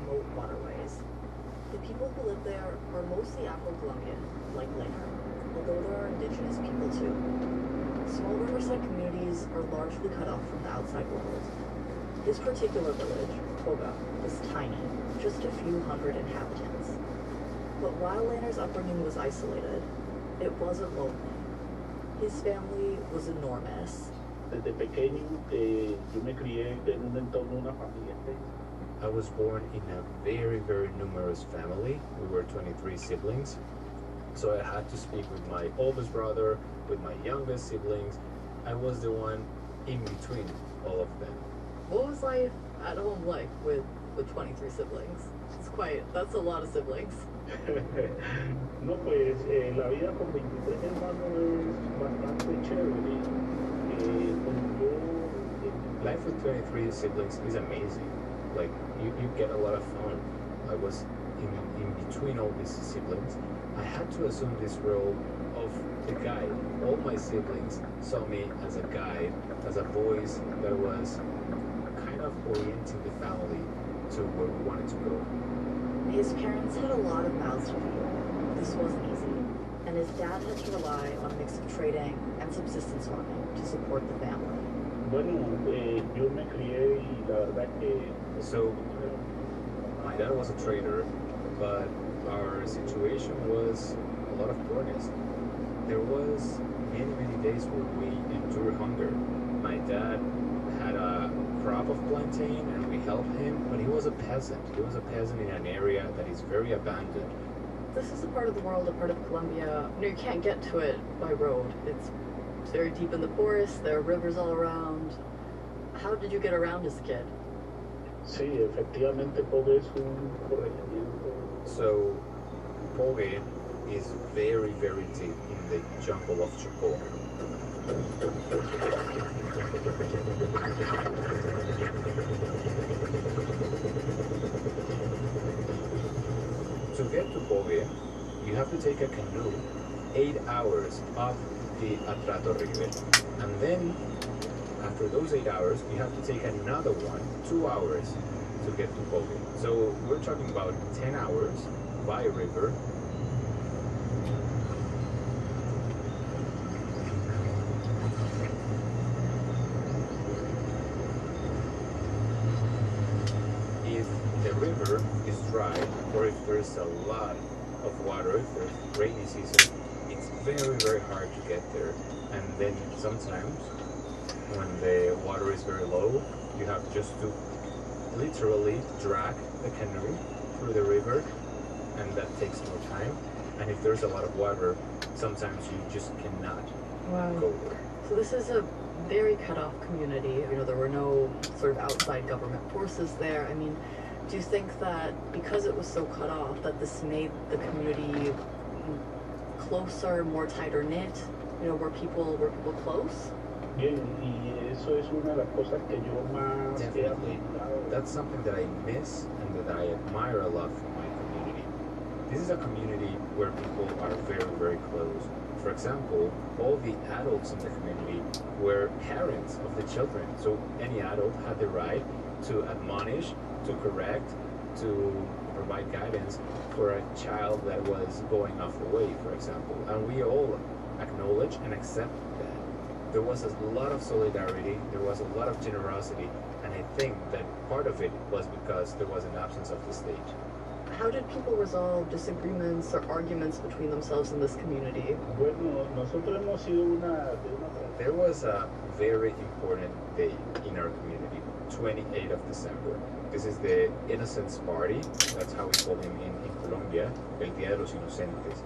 remote waterways. The people who live there are mostly Afro-Colombian, like Laner, although there are indigenous people too. Small riverside communities are largely cut off from the outside world. This particular village, Boga, is tiny, just a few hundred inhabitants. But while Laner's upbringing was isolated, it wasn't lonely. His family was enormous. Desde pequeño yo me crié en un entorno, una familia. I was born in a very, very numerous family. We were 23 siblings. So I had to speak with my oldest brother, with my youngest siblings. I was the one in between all of them. What was life at home like with 23 siblings? That's a lot of siblings. No, pues la vida con 23 hermanos es bastante chévere. Life with 23 siblings is amazing. Like, you get a lot of fun. I was in between all these siblings. I had to assume this role of the guide. All my siblings saw me as a guide, as a voice that was kind of orienting the family to where we wanted to go. His parents had a lot of mouths to feed. This wasn't easy, and his dad had to rely on a mix of trading and subsistence farming to support the family. Bueno, yo me crié y la verdad que... So, my dad was a trader, but our situation was a lot of poorness. There was many days where we endured hunger. My dad had a crop of plantain and we helped him, but he was a peasant. He was a peasant in an area that is very abandoned. This is a part of the world, a part of Colombia. You can't get to it by road. It's very deep in the forest, there are rivers all around. How did you get around as a kid? Sí, efectivamente, Pogue es un corregimiento. So, Pogue is very deep in the jungle of Chocó. To get to Pogue, you have to take a canoe 8 hours up the Atrato River. And then, after those 8 hours, you have to take another one, 2 hours, to get to Pogue. So we're talking about 10 hours by river. If the river is dry, or if there's a lot of water, if there's rainy season, it's very hard to get there. And then sometimes when the water is very low, you have just to literally drag the canoe through the river, and that takes more time. And if there's a lot of water, sometimes you just cannot go there. So this is a very cut-off community. You know, there were no sort of outside government forces there. I mean, do you think that because it was so cut off, that this made the community closer, more tighter knit? You know, were people close? Bien, y eso es una de las cosas que yo más he Definitely. admirado. That's something that I miss and that I admire a lot from my community. This is a community where people are very close. For example, all the adults in the community were parents of the children. So any adult had the right to admonish, to correct, to provide guidance for a child that was going off the way, for example. And we all acknowledge and accept that. There was a lot of solidarity, there was a lot of generosity, and I think that part of it was because there was an absence of the state. How did people resolve disagreements or arguments between themselves in this community? Bueno, nosotros hemos sido There was a very important day in our community, 28th of December. This is the Innocents Party, that's how we call him in Colombia, El Día de los Inocentes.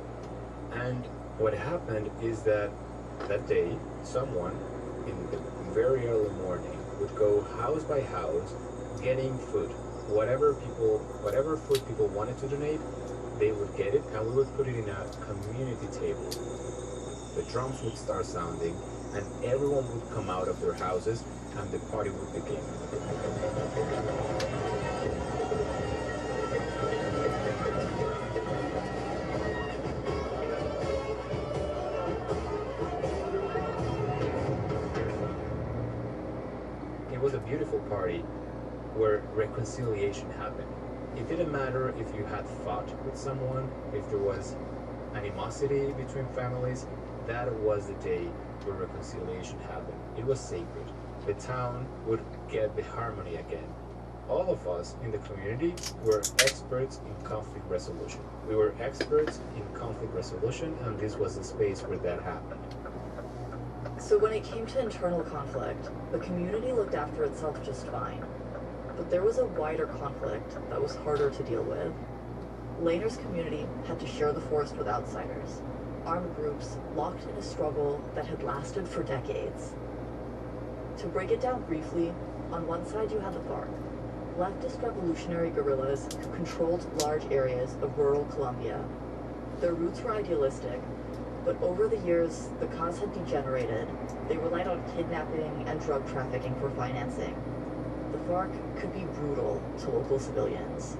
And what happened is that day, someone in the very early morning would go house by house getting food. Whatever food people wanted to donate, they would get it, and we would put it in a community table. The drums would start sounding, and everyone would come out of their houses, and the party would begin. It was a beautiful party where reconciliation happened. It didn't matter if you had fought with someone, if there was animosity between families, that was the day where reconciliation happened. It was sacred. The town would get the harmony again. All of us in the community were experts in conflict resolution. We were experts in conflict resolution, and this was the space where that happened. So when it came to internal conflict, the community looked after itself just fine. But there was a wider conflict that was harder to deal with. Laner's community had to share the forest with outsiders, armed groups locked in a struggle that had lasted for decades. To break it down briefly, on one side you had the FARC, leftist revolutionary guerrillas who controlled large areas of rural Colombia. Their roots were idealistic, but over the years, the cause had degenerated. They relied on kidnapping and drug trafficking for financing. The FARC could be brutal to local civilians.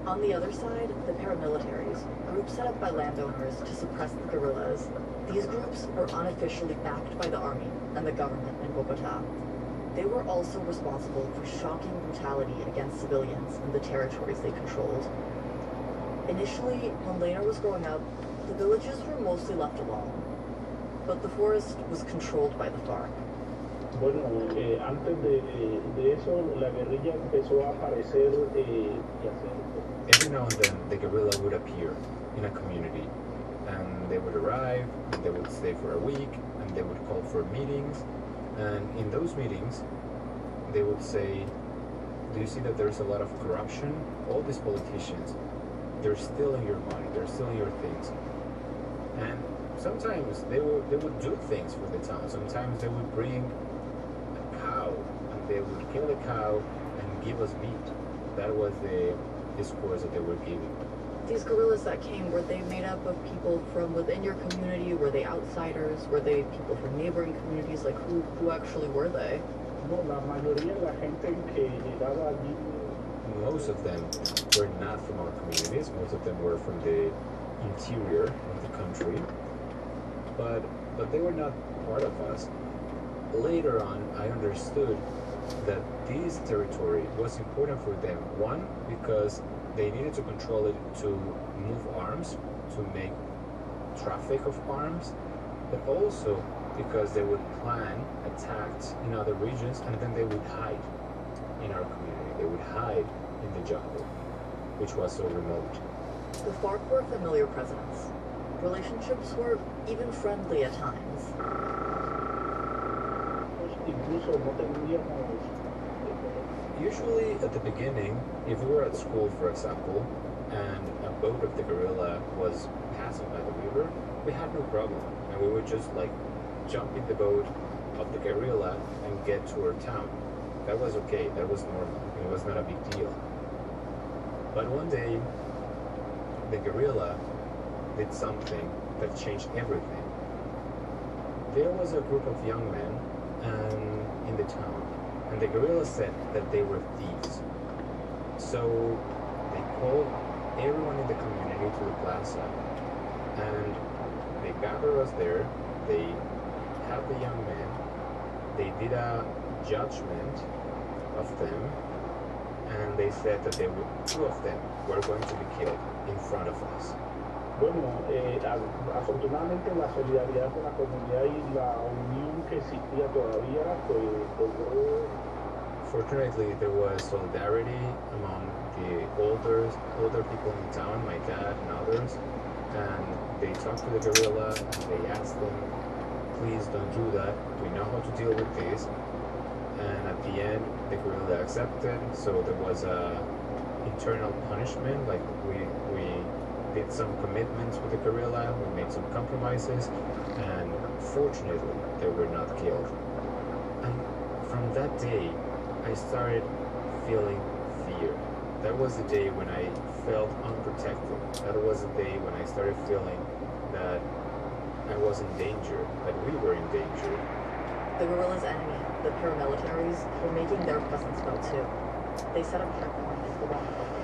On the other side, the paramilitaries, groups set up by landowners to suppress the guerrillas. These groups were unofficially backed by the army and the government in Bogota. They were also responsible for shocking brutality against civilians in the territories they controlled. Initially, when Laner was growing up, the villages were mostly left alone, but the forest was controlled by the FARC. Bueno, antes de eso, la guerrilla empezó a aparecer y hacer. Every now and then, the guerrilla would appear in a community, and they would arrive, and they would stay for a week, and they would call for meetings, and in those meetings, they would say, do you see that there's a lot of corruption? All these politicians, they're stealing your money, they're stealing your things. And sometimes they would do things for the town. Sometimes they would bring a cow, and they would kill the cow and give us meat. That was the discourse that they were giving. These guerrillas that came, were they made up of people from within your community? Were they outsiders? Were they people from neighboring communities? Like, who actually were they? No, la mayoría de la gente que llegaba allí. Most of them were not from our communities. Most of them were from the interior of the country. But they were not part of us. Later on, I understood that this territory was important for them. One, because they needed to control it to move arms, to make traffic of arms, but also because they would plan attacks in other regions, and then they would hide in our community. They would hide in the jungle, which was so remote. The FARC were a familiar presence. Relationships were even friendly at times. Incluso no teníamos. Usually at the beginning, if we were at school, for example, and a boat of the guerrilla was passing by the river, we had no problem, and we would just like jump in the boat of the guerrilla and get to our town. That was okay, that was normal, it was not a big deal. But one day, the guerrilla did something that changed everything. There was a group of young men in the town, and the guerrilla said that they were thieves. So they called everyone in the community to the plaza, and they gathered us there. They had the young men, they did a judgment of them, and they said that two of them were going to be killed in front of us. Bueno, afortunadamente la solidaridad con la comunidad y la unión que existía todavía logró. Fortunately, there was solidarity among the older people in town, my dad and others, and they talked to the guerrilla and they asked them, please don't do that, we know how to deal with this. And at the end, the guerrilla accepted, so there was a internal punishment, like we did some commitments with the guerrilla, we made some compromises, and fortunately, they were not killed. And from that day, I started feeling fear. That was the day when I felt unprotected. That was the day when I started feeling that I was in danger, that we were in danger. The guerrillas' enemy, the paramilitaries, were making their presence felt too. They set up checkpoints along the way.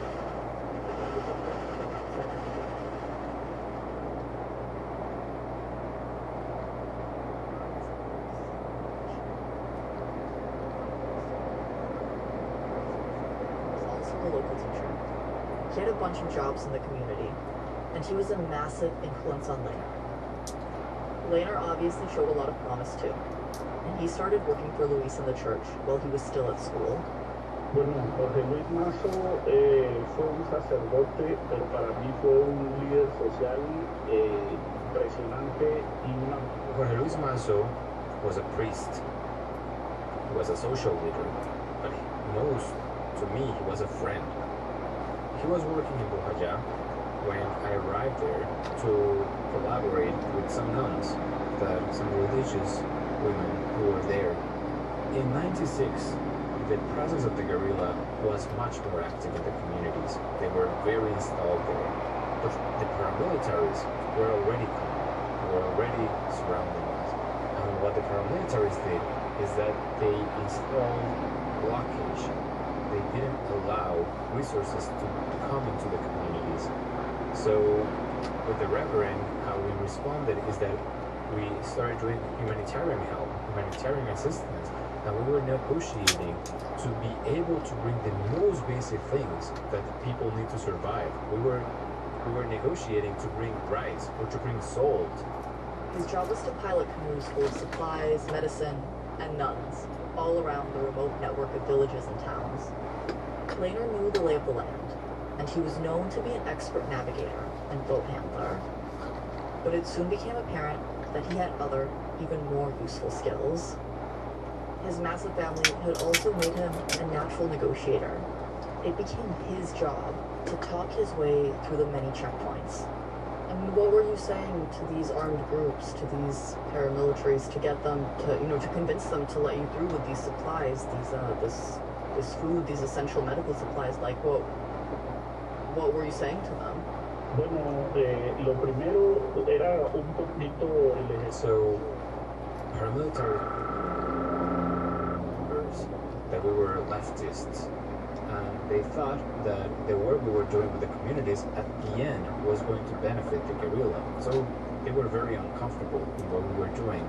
Was also a local teacher. He had a bunch of jobs in the community, and he was a massive influence on Laner. Laner obviously showed a lot of promise too, and he started working for Luis in the church while he was still at school. Bueno, Jorge Luis Mazo fue un sacerdote, pero para mí fue un líder social impresionante y una... Jorge Luis Mazo was a priest. He was a social leader, but most, to me, he was a friend. He was working in Bojayá when I arrived there to collaborate with some nuns, some religious women who were there. In '96, the presence of the guerrilla was much more active in the communities. They were very installed there. But the paramilitaries were already coming, were already surrounding us. And what the paramilitaries did is that they installed blockage. They didn't allow resources to come into the communities. So with the Reverend, how we responded is that we started doing humanitarian help, humanitarian assistance, and we were negotiating to be able to bring the most basic things that people need to survive. We were negotiating to bring rice or to bring salt. His job was to pilot canoes full of supplies, medicine, and nuns, all around the remote network of villages and towns. Laner knew the lay of the land, and he was known to be an expert navigator and boat handler. But it soon became apparent that he had other, even more useful skills. His massive family had also made him a natural negotiator. It became his job to talk his way through the many checkpoints. And what were you saying to these armed groups, to these paramilitaries, to get them to, to convince them to let you through with these supplies, this food, these essential medical supplies? Like, what were you saying to them? Bueno, lo primero era un poquito el So, paramilitary that we were leftists, and they thought that the work we were doing with the communities at the end was going to benefit the guerrilla. So they were very uncomfortable in what we were doing.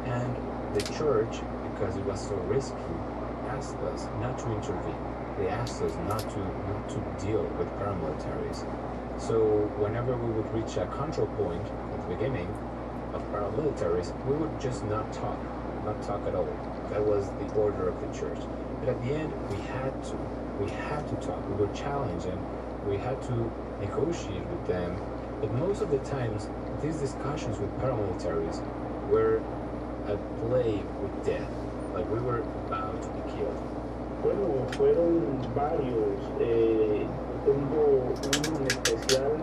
And the church, because it was so risky, asked us not to intervene. They asked us not to deal with paramilitaries. So whenever we would reach a control point at the beginning of paramilitaries, we would just not talk at all. That was the order of the church. But at the end, we had to talk. We were challenged and we had to negotiate with them. But most of the times, these discussions with paramilitaries were at play with death. Like we were about to be killed. Bueno, fueron varios. Tengo uno en especial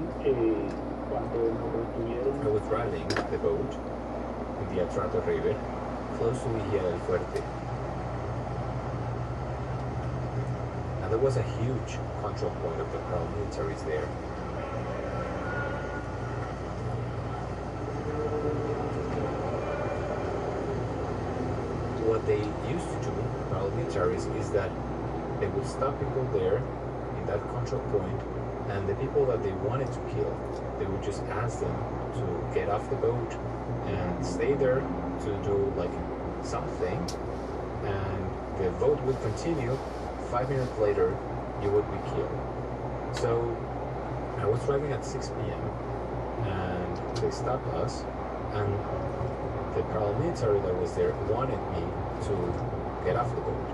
cuando nos retuvieron. I was driving the boat in the Atrato River, close to Villa del Fuerte. And there was a huge control point of the paramilitaries there. What they used to do, paramilitaries, is that they would stop people there in that control point, and the people that they wanted to kill, they would just ask them to get off the boat and stay there to do like something, and the vote would continue. 5 minutes later, you would be killed. So I was driving at 6 p.m. and they stopped us, and the paramilitary that was there wanted me to get off the boat.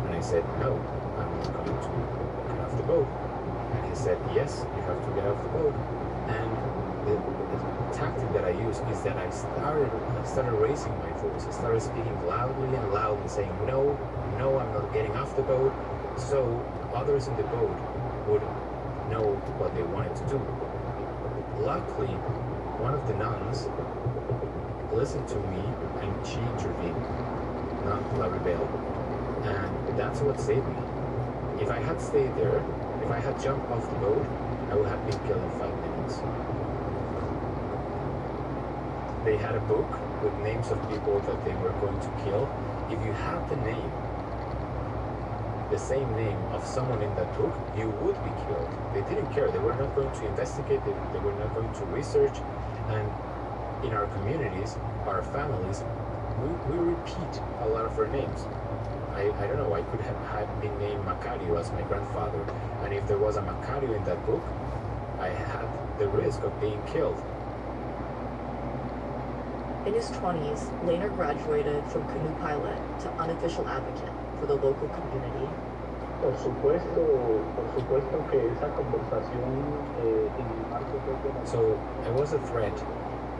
And I said, no, I'm not going to get off the boat. And he said, yes, you have to get off the boat. And the tactic that I used is that I started raising my voice. I started speaking loudly and loudly, saying, no, I'm not getting off the boat. So others in the boat would know what they wanted to do. Luckily, one of the nuns listened to me and she intervened, not La Rebelle. And that's what saved me. If I had stayed there, if I had jumped off the boat, I would have been killed in 5 minutes. They had a book with names of people that they were going to kill. If you had the name, the same name of someone in that book, you would be killed. They didn't care. They were not going to investigate. They were not going to research. And in our communities, our families, we repeat a lot of our names. I don't know, I could have been named Macario as my grandfather. And if there was a Macario in that book, I had the risk of being killed. In his 20s, Lehner graduated from canoe pilot to unofficial advocate for the local community. Por supuesto que esa conversación en el marco de la... So I was a threat,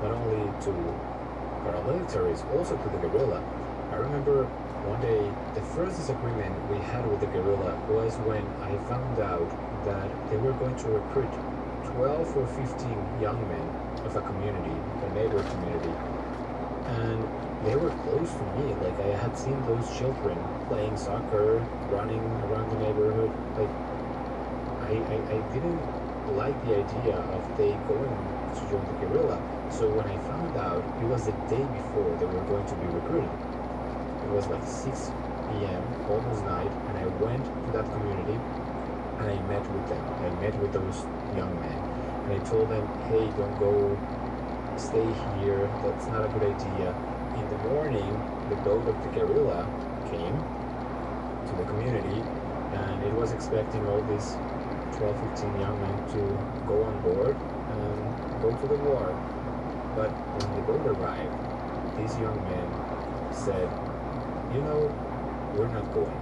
not only to paramilitaries, also to the guerrilla. I remember one day, the first disagreement we had with the guerrilla was when I found out that they were going to recruit 12 or 15 young men of a community, a neighbor community, and they were close to me. Like, I had seen those children playing soccer, running around the neighborhood. Like, I didn't like the idea of they going to join the guerrilla. So when I found out, it was the day before they were going to be recruited. It was like 6 p.m., almost night, and I went to that community and I met with them. I met with those young men, and I told them, hey, don't go, stay here, that's not a good idea. In the morning, the boat of the guerrilla came to the community, and it was expecting all these 12, 15 young men to go on board and go to the war. But when the boat arrived, these young men said, you know, we're not going.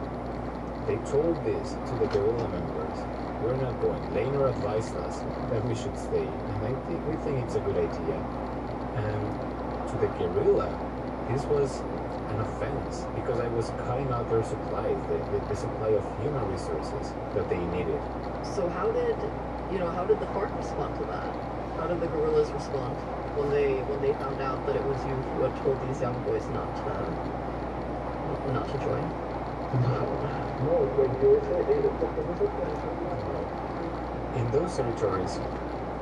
They told this to the guerrilla members. We're not going. Lehner advised us that we should stay, and we think it's a good idea. And to the guerrilla, this was an offense because I was cutting out their supplies, the supply of human resources that they needed. So how did the FARC respond to that? How did the guerrillas respond when they found out that it was you who had told these young boys not to join? No, pues yo in those territories,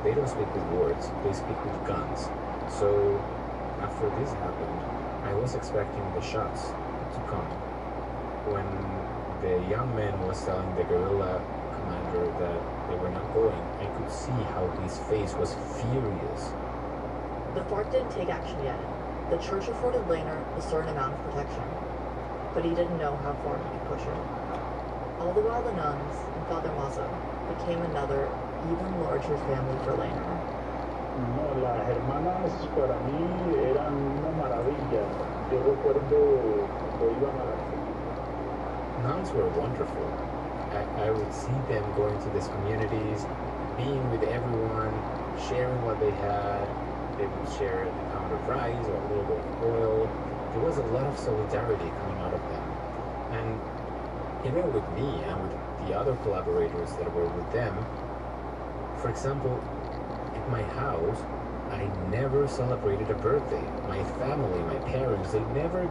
they don't speak with words, they speak with guns. So after this happened, I was expecting the shots to come. When the young man was telling the guerrilla commander that they were not going, I could see how his face was furious. The FARC didn't take action yet. The church afforded Lehner a certain amount of protection, but he didn't know how far he could push it. All the while, the nuns and Father Mazo became another, even larger family for Lehner. No, las hermanas para mí eran una maravilla. Yo recuerdo cuando iban a la... Nuns were wonderful. I would see them going to these communities, being with everyone, sharing what they had. They would share a pound of rice or a little bit of oil. There was a lot of solidarity coming out of them. And even with me and with the other collaborators that were with them, for example, at my house, I never celebrated a birthday. My family, my parents, they never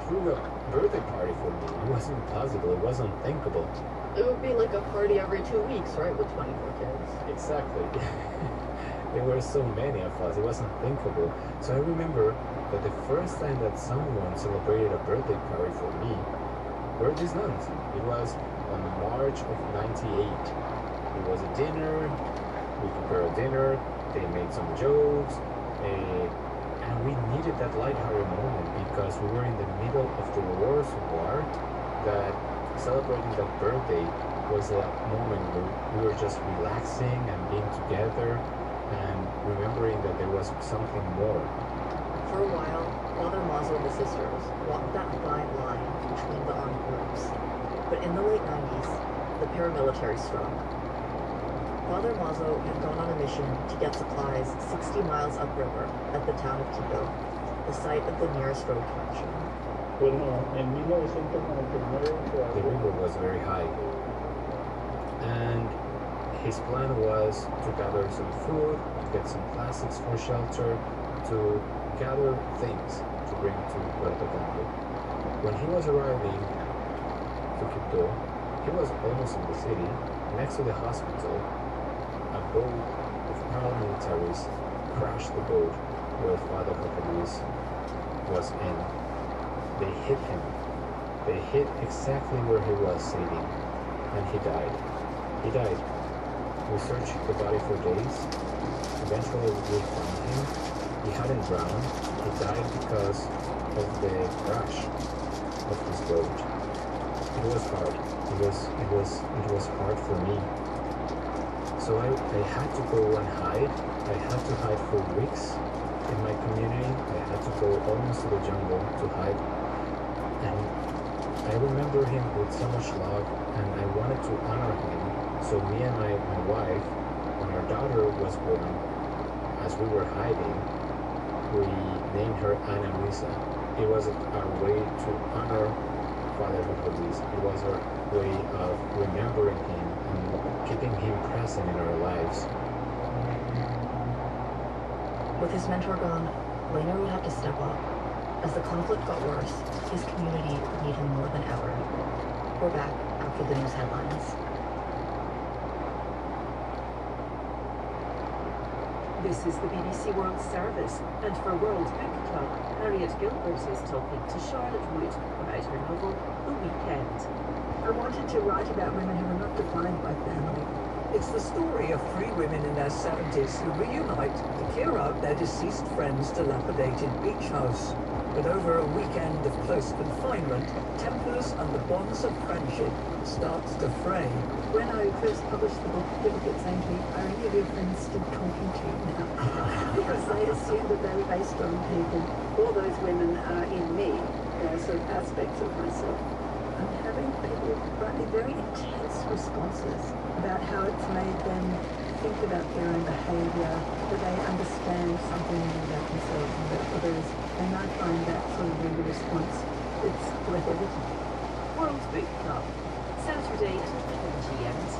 threw a birthday party for me. It was impossible. It was unthinkable. It would be like a party every 2 weeks, right, with 24 kids. Exactly. There were so many of us. It was unthinkable. So I remember that the first time that someone celebrated a birthday party for me were these nuns. It was on March of '98. It was a dinner. We prepared a dinner. They made some jokes. And we needed that lighthearted moment because we were in the middle of the war, that celebrating that birthday was a moment where we were just relaxing and being together and remembering that there was something more. For a while, Father Mazo and the sisters walked that fine line between the armed groups. But in the late 90s, the paramilitary struck. Father Mazo had gone on a mission to get supplies 60 miles upriver at the town of Quito, the site of the nearest road connection. Bueno, en 1999... The river was very high. And his plan was to gather some food, to get some plastics for shelter, to gather things to bring to Puerto Blanco. When he was arriving to Quito, he was almost in the city, next to the hospital. A boat of paramilitaries crashed the boat where Father Jose Luis was in. They hit him. They hit exactly where he was sitting, and he died. He died. We searched the body for days. Eventually we found him. He hadn't drowned. He died because of the crash of this boat. It was hard. it was hard for me. So I had to go and hide. I had to hide for weeks in my community. I had to go almost to the jungle to hide. And I remember him with so much love, and I wanted to honor him. So me and my wife, when our daughter was born, as we were hiding, we named her Ana Luisa. It was our way to honor Father Hugo Luis. It was our way of remembering him and keeping him present in our lives. With his mentor gone, Lehner would have to step up. As the conflict got worse, his community would need him more than ever. We're back after the news headlines. This is the BBC World Service, and for World Book Club, Harriet Gilbert is talking to Charlotte Wood about her novel, The Weekend. I wanted to write about women who were not defined by family. It's the story of 3 women in their 70s who reunite to clear out their deceased friend's dilapidated beach house. But over a weekend of close confinement, tempers and the bonds of friendship starts to fray. When I first published the book, people kept saying to me, "Are any of your friends still talking to you now?" Because they assumed that they were based on people. All those women are in me. There are sort of aspects of myself. I'm having people write me very intense responses about how it's made them think about their own behaviour, that they understand something about themselves and about others, and I find that sort of reader response, it's worth everything. World Book Club, Saturday to 10 GMT.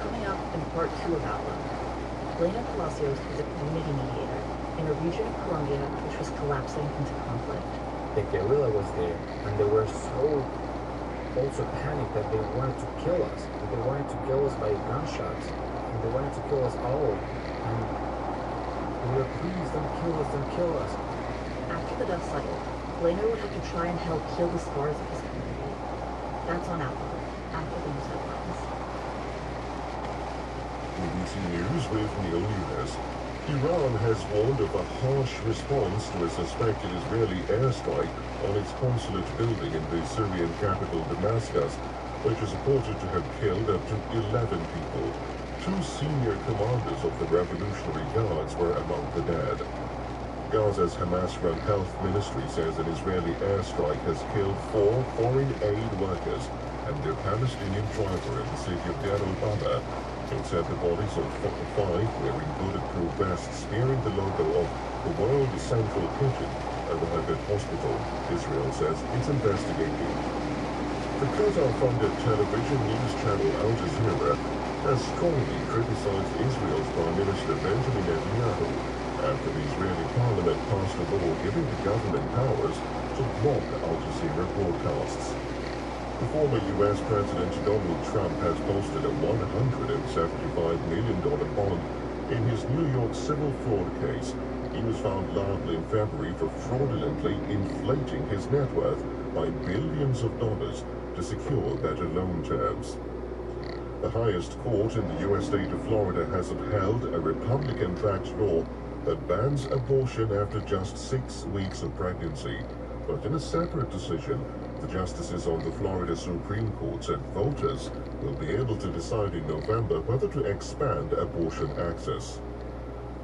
Coming up in part 2 of Outlook, Lehner Palacios is a community mediator in a region of Colombia which was collapsing into conflict. The guerrilla was there, and they were so also panicked that they wanted to kill us. They wanted to kill us by gunshots, and they wanted to kill us all. And we were, please don't kill us, don't kill us. After the dust settled, Lehner would have to try and help heal the scars of his community. That's on Outlook, after the news headlines. BBC News with Neil Nunes. Iran has warned of a harsh response to a suspected Israeli airstrike on its consulate building in the Syrian capital Damascus, which is reported to have killed up to 11 people. 2 senior commanders of the Revolutionary Guards were among the dead. Gaza's Hamas-run health ministry says an Israeli airstrike has killed 4 foreign aid workers and their Palestinian driver in the city of Deir al-Baba. It said the bodies of 5 wearing bulletproof vests bearing the logo of the World Central Kitchen arrived at hospital. Israel says it's investigating. The Qatar-funded television news channel Al Jazeera has strongly criticized Israel's Prime Minister Benjamin Netanyahu after the Israeli parliament passed a law giving the government powers to block Al Jazeera broadcasts. The former U.S. President Donald Trump has posted a $175 million bond in his New York civil fraud case. He was found liable in February for fraudulently inflating his net worth by billions of dollars to secure better loan terms. The highest court in the U.S. state of Florida has upheld a Republican-backed law that bans abortion after just 6 weeks of pregnancy. But in a separate decision, the justices on the Florida Supreme Court said voters will be able to decide in November whether to expand abortion access.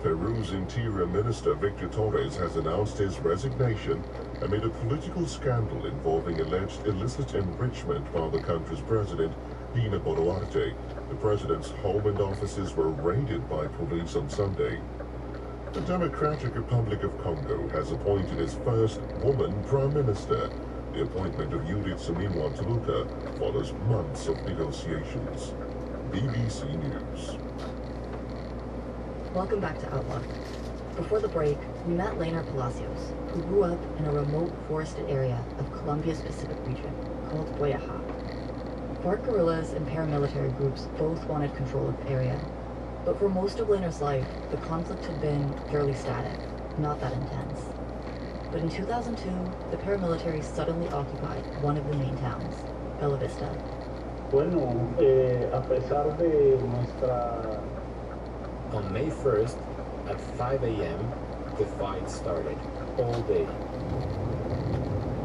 Peru's Interior Minister Victor Torres has announced his resignation amid a political scandal involving alleged illicit enrichment by the country's president, Dina Boluarte. The president's home and offices were raided by police on Sunday. The Democratic Republic of Congo has appointed its first woman prime minister. The appointment of Judith Suminwa Tuluka follows months of negotiations. BBC News. Welcome back to Outlook. Before the break, we met Lehner Palacios, who grew up in a remote forested area of Colombia's Pacific region called Boyaha. FARC guerrillas and paramilitary groups both wanted control of the area, but for most of Lehner's life, the conflict had been fairly static, not that intense. But in 2002, the paramilitary suddenly occupied one of the main towns, Bella Vista. Bueno, a pesar de nuestra... On May 1st, at 5 a.m., the fight started all day.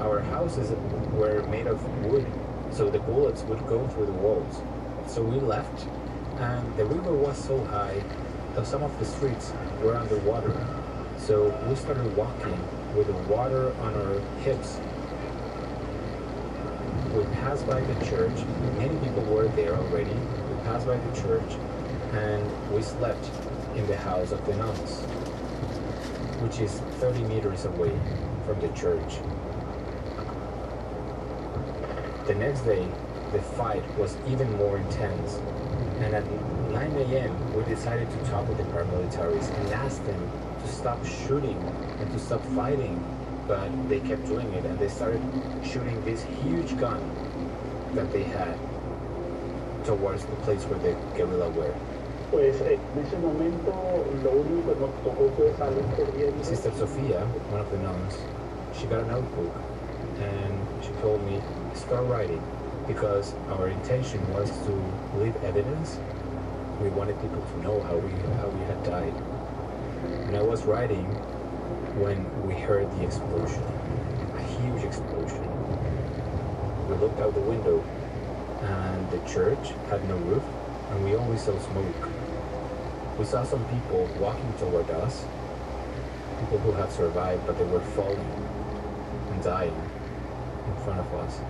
our houses were made of wood, so the bullets would go through the walls. So we left, and the river was so high that some of the streets were underwater. So we started walking with the water on our hips. We passed by the church. Many people were there already. We passed by the church, and we slept in the house of the nuns, which is 30 meters away from the church. The next day, the fight was even more intense, and at 9 a.m. we decided to talk with the paramilitaries and ask them to stop shooting and to stop fighting, but they kept doing it, and they started shooting this huge gun that they had towards the place where the guerrilla were. Pues en ese momento lo único que nos tocó fue salir corriendo. Sister Sofia, one of the nuns, she got a notebook and she told me, start writing, because our intention was to leave evidence. We wanted people to know how we had died. And I was writing when we heard the explosion, a huge explosion. We looked out the window and the church had no roof, and we only saw smoke. We saw some people walking toward us, people who had survived, but they were falling and dying in front of us.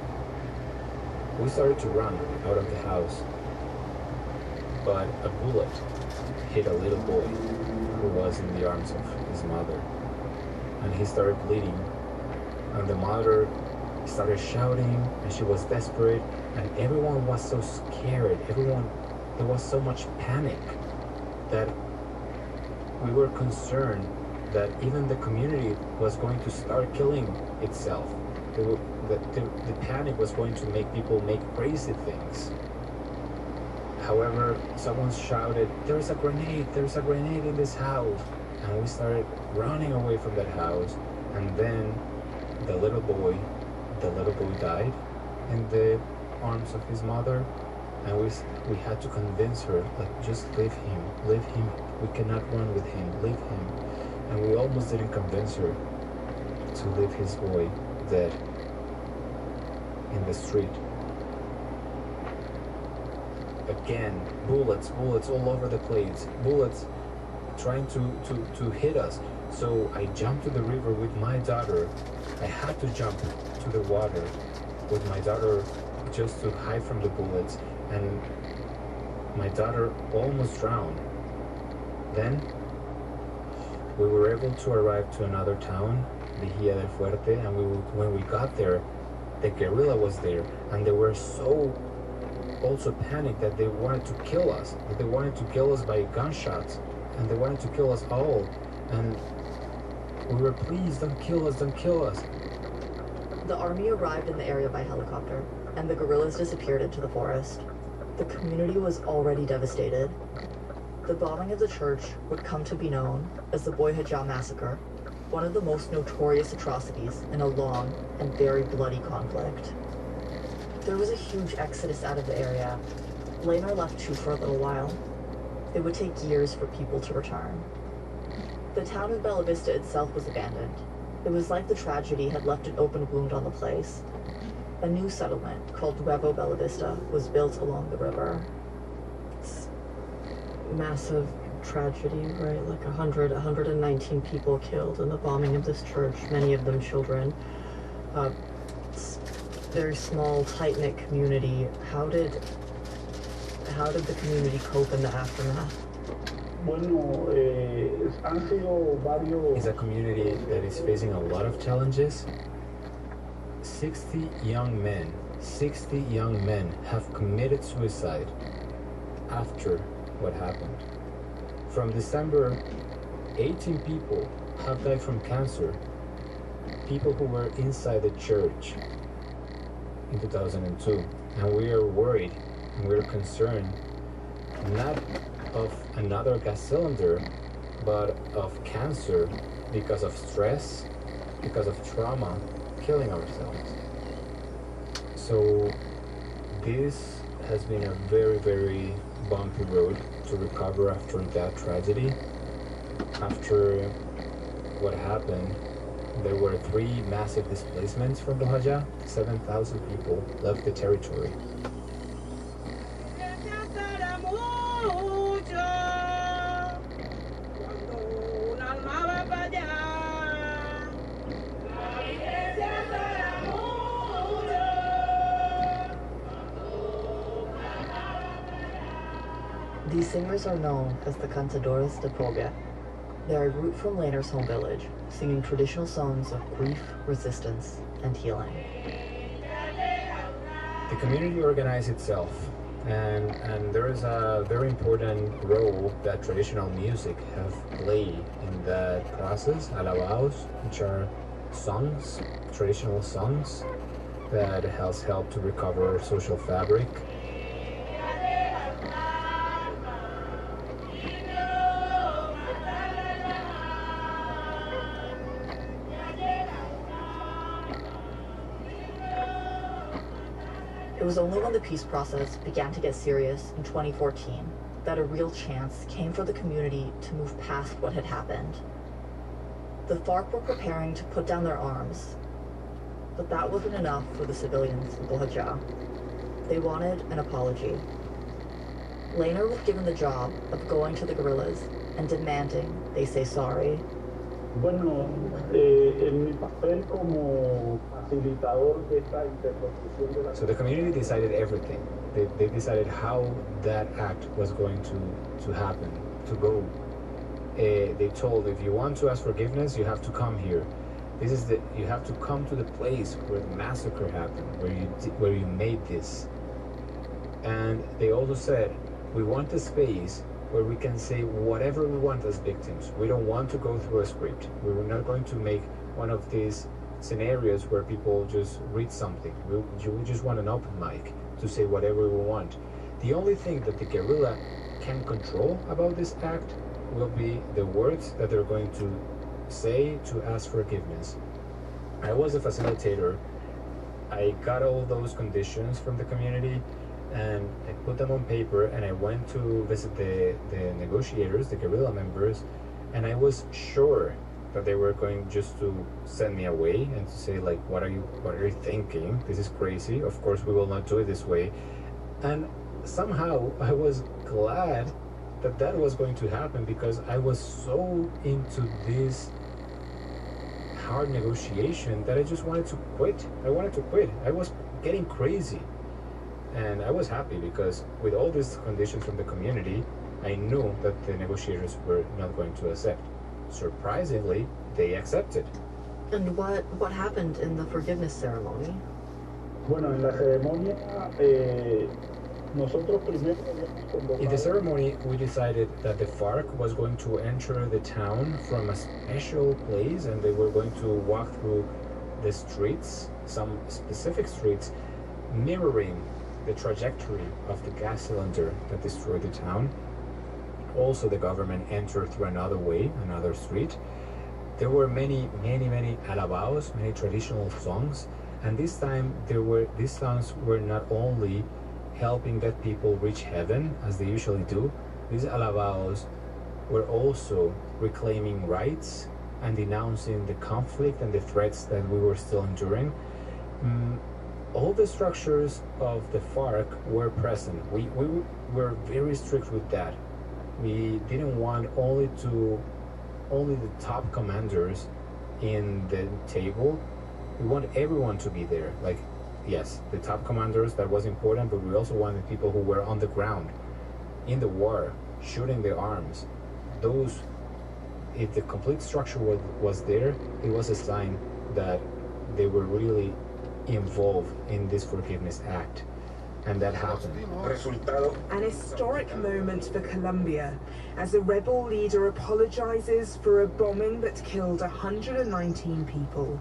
We started to run out of the house, but a bullet hit a little boy who was in the arms of his mother, and he started bleeding, and the mother started shouting, and she was desperate, and everyone was so scared. There was so much panic that we were concerned that even the community was going to start killing itself. The panic was going to make people make crazy things. However, someone shouted, there's a grenade in this house. And we started running away from that house. And then the little boy died in the arms of his mother. And we had to convince her, like, just leave him, we cannot run with him, leave him. And we almost didn't convince her to leave his boy dead in the street. Again, bullets all over the place, bullets trying to hit us. So I jumped to the river with my daughter. I had to jump to the water with my daughter just to hide from the bullets, and my daughter almost drowned. Then we were able to arrive to another town, Vigía del Fuerte, and when we got there, the guerrilla was there, and they were so also panicked that they wanted to kill us. They wanted to kill us by gunshots, and they wanted to kill us all. And we were, please, don't kill us, don't kill us. The army arrived in the area by helicopter, and the guerrillas disappeared into the forest. The community was already devastated. The bombing of the church would come to be known as the Boy Hajam massacre, one of the most notorious atrocities in a long and very bloody conflict. There was a huge exodus out of the area. Lanar left too for a little while. It would take years for people to return. The town of Bella Vista itself was abandoned. It was like the tragedy had left an open wound on the place. A new settlement called Nuevo Bella Vista was built along the river. It's massive tragedy, right? Like 119 people killed in the bombing of this church, many of them children. It's a very small, tight-knit community. How did the community cope in the aftermath? Bueno, han sido varios. It's a community that is facing a lot of challenges. 60 young men have committed suicide after what happened. From December, 18 people have died from cancer. People who were inside the church in 2002. And we are worried and we're concerned not of another gas cylinder, but of cancer because of stress, because of trauma, killing ourselves. So this has been a very, very bumpy road to recover after that tragedy. After what happened, there were 3 massive displacements from Loja. 7,000 people left the territory. These singers are known as the Cantadores de Poga. They are a group from Laner's home village, singing traditional songs of grief, resistance, and healing. The community organized itself, and there is a very important role that traditional music have played in that process. Alabaos, which are songs, traditional songs, that has helped to recover social fabric. It was only when the peace process began to get serious in 2014 that a real chance came for the community to move past what had happened. The FARC were preparing to put down their arms, but that wasn't enough for the civilians of Loja. They wanted an apology. Laner was given the job of going to the guerrillas and demanding they say sorry. Bueno, en mi papel como facilitador de esta interlocución de la... So the community decided everything. They decided how that act was going to happen, to go. They told, if you want to ask forgiveness, you have to come here. You have to come to the place where the massacre happened, where you made this. And they also said, we want a space where we can say whatever we want as victims. We don't want to go through a script. We were not going to make one of these scenarios where people just read something. We just want an open mic to say whatever we want. The only thing that the guerrilla can control about this act will be the words that they're going to say to ask forgiveness. I was a facilitator. I got all those conditions from the community and I put them on paper, and I went to visit the negotiators, the guerrilla members, and I was sure that they were going just to send me away and to say, like, what are you thinking? This is crazy. Of course we will not do it this way. And somehow I was glad that that was going to happen, because I was so into this hard negotiation that I just wanted to quit. I wanted to quit. I was getting crazy. And I was happy, because with all these conditions from the community, I knew that the negotiators were not going to accept. Surprisingly, they accepted. And what happened in the forgiveness ceremony? Bueno, en la ceremonia, nosotros primero habíamos convocado... In the ceremony, we decided that the FARC was going to enter the town from a special place, and they were going to walk through the streets, some specific streets, mirroring the trajectory of the gas cylinder that destroyed the town. Also, the government entered through another way, another street. There were many alabaos, many traditional songs, and this time these songs were not only helping dead people reach heaven, as they usually do. These alabaos were also reclaiming rights and denouncing the conflict and the threats that we were still enduring. All the structures of the FARC were present. We were very strict with that. We didn't want only the top commanders in the table. We want everyone to be there. Like, yes, the top commanders, that was important, but we also wanted people who were on the ground, in the war, shooting the arms. Those, if the complete structure was there, it was a sign that they were really involved in this forgiveness act, and that happened. An historic moment for Colombia, as a rebel leader apologizes for a bombing that killed 119 people.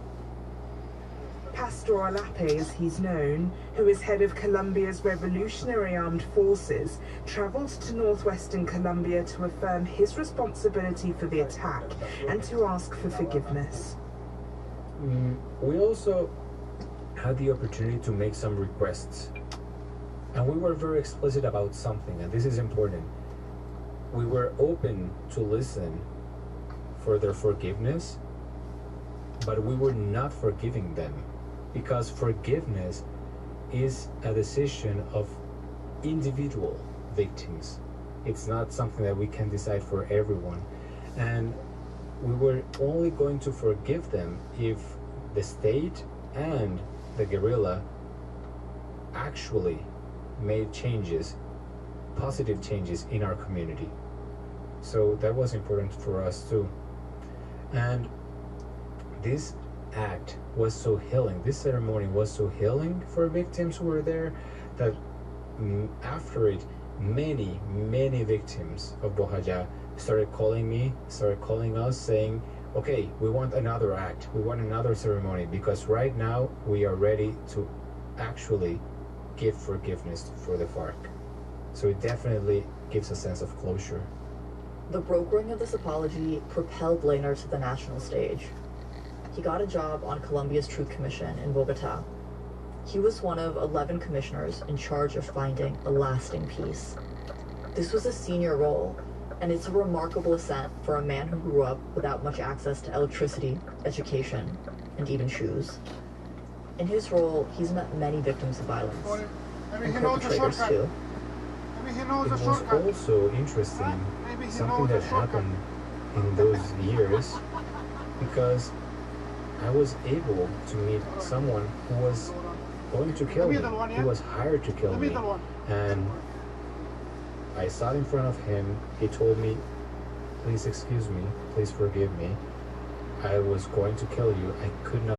Pastor Olape, as he's known, who is head of Colombia's Revolutionary Armed Forces, traveled to northwestern Colombia to affirm his responsibility for the attack and to ask for forgiveness. We also had the opportunity to make some requests, and we were very explicit about something, and this is important. We were open to listen for their forgiveness, but we were not forgiving them, because forgiveness is a decision of individual victims. It's not something that we can decide for everyone. And we were only going to forgive them if the state and the guerrilla actually made changes, positive changes in our community. So that was important for us too. And this act was so healing, this ceremony was so healing for victims who were there, that after it, many victims of Bojayá started calling me, started calling us, saying, okay, we want another act, we want another ceremony, because right now we are ready to actually give forgiveness for the FARC. So it definitely gives a sense of closure. The brokering of this apology propelled Lehner to the national stage. He got a job on Colombia's Truth Commission in Bogota. He was one of 11 commissioners in charge of finding a lasting peace. This was a senior role, and it's a remarkable ascent for a man who grew up without much access to electricity, education, and even shoes. In his role, he's met many victims of violence, and perpetrators too. It was also interesting, something that happened in those years, because I was able to meet someone who was going to kill me, who was hired to kill me, and I sat in front of him. He told me, please excuse me, please forgive me, I was going to kill you, I could not